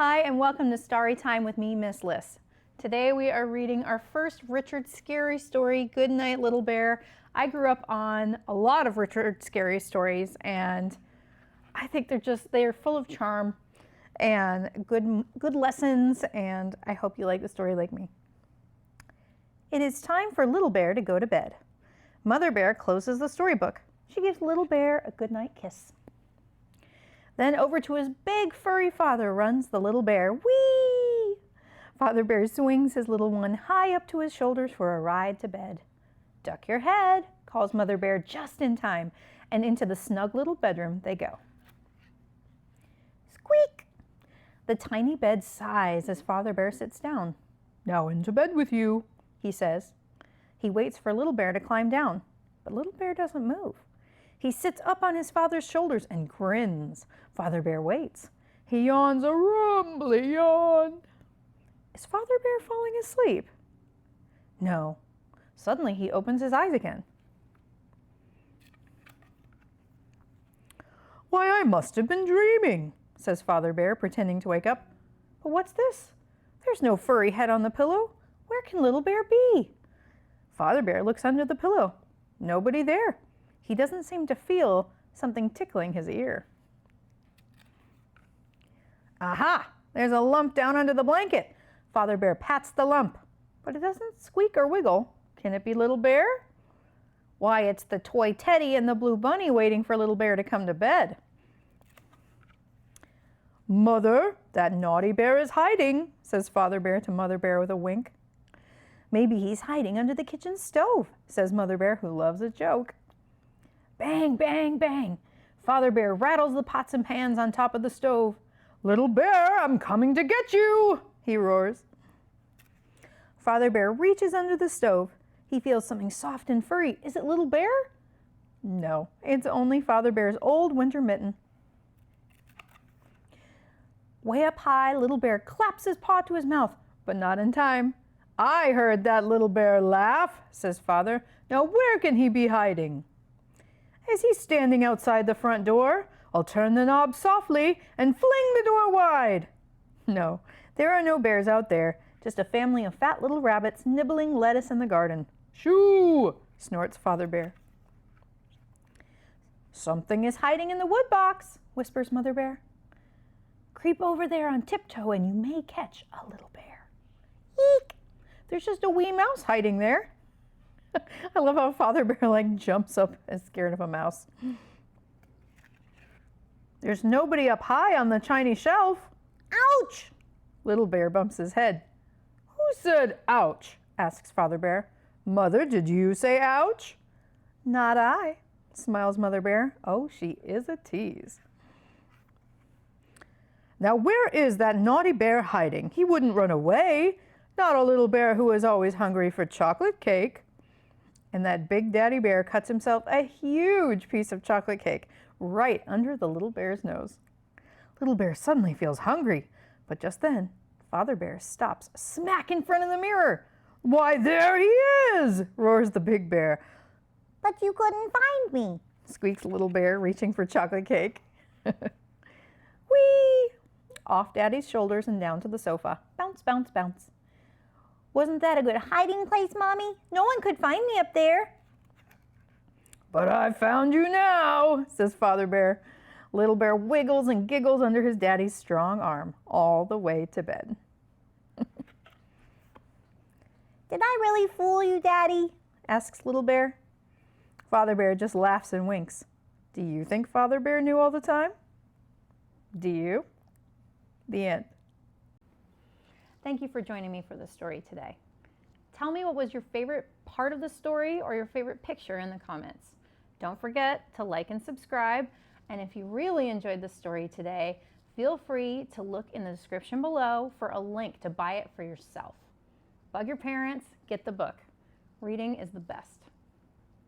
Hi, and welcome to Story Time with me, Miss Liz. Today we are reading our first Richard Scarry story, Goodnight, Little Bear. I grew up on a lot of Richard Scarry stories, and I think they're full of charm and good lessons, and I hope you like the story like me. It is time for Little Bear to go to bed. Mother Bear closes the storybook. She gives Little Bear a goodnight kiss. Then over to his big furry father runs the little bear. Whee! Father Bear swings his little one high up to his shoulders for a ride to bed. Duck your head, calls Mother Bear just in time, and into the snug little bedroom they go. Squeak! The tiny bed sighs as Father Bear sits down. Now into bed with you, he says. He waits for Little Bear to climb down, but Little Bear doesn't move. He sits up on his father's shoulders and grins. Father Bear waits. He yawns a rumbly yawn. Is Father Bear falling asleep? No. Suddenly he opens his eyes again. Why, I must have been dreaming, says Father Bear, pretending to wake up. But what's this? There's no furry head on the pillow. Where can Little Bear be? Father Bear looks under the pillow. Nobody there. He doesn't seem to feel something tickling his ear. Aha! There's a lump down under the blanket. Father Bear pats the lump, but it doesn't squeak or wiggle. Can it be Little Bear? Why, it's the toy teddy and the blue bunny waiting for Little Bear to come to bed. Mother, that naughty bear is hiding, says Father Bear to Mother Bear with a wink. Maybe he's hiding under the kitchen stove, says Mother Bear, who loves a joke. Bang, bang, bang. Father Bear rattles the pots and pans on top of the stove. Little Bear, I'm coming to get you, he roars. Father Bear reaches under the stove. He feels something soft and furry. Is it Little Bear? No, it's only Father Bear's old winter mitten. Way up high, Little Bear claps his paw to his mouth, but not in time. I heard that Little Bear laugh, says Father. Now where can he be hiding? Is he standing outside the front door? I'll turn the knob softly and fling the door wide. No, there are no bears out there, just a family of fat little rabbits nibbling lettuce in the garden. Shoo! Snorts Father Bear. Something is hiding in the wood box, whispers Mother Bear. Creep over there on tiptoe and you may catch a little bear. Eek! There's just a wee mouse hiding there. I love how Father Bear jumps up as scared of a mouse. There's nobody up high on the china shelf. Ouch! Little Bear bumps his head. Who said ouch? Asks Father Bear. Mother, did you say ouch? Not I, smiles Mother Bear. Oh, she is a tease. Now where is that naughty bear hiding? He wouldn't run away. Not a little bear who is always hungry for chocolate cake. And that big daddy bear cuts himself a huge piece of chocolate cake right under the little bear's nose. Little Bear suddenly feels hungry, but just then, Father Bear stops smack in front of the mirror. Why, there he is, roars the big bear. But you couldn't find me, squeaks Little Bear, reaching for chocolate cake. Whee! Off Daddy's shoulders and down to the sofa. Bounce, bounce, bounce. Wasn't that a good hiding place, Mommy? No one could find me up there. But I found you now, says Father Bear. Little Bear wiggles and giggles under his daddy's strong arm, all the way to bed. Did I really fool you, Daddy? Asks Little Bear. Father Bear just laughs and winks. Do you think Father Bear knew all the time? Do you? The end. Thank you for joining me for the story today. Tell me what was your favorite part of the story or your favorite picture in the comments. Don't forget to like and subscribe. And if you really enjoyed the story today, feel free to look in the description below for a link to buy it for yourself. Bug your parents, get the book. Reading is the best.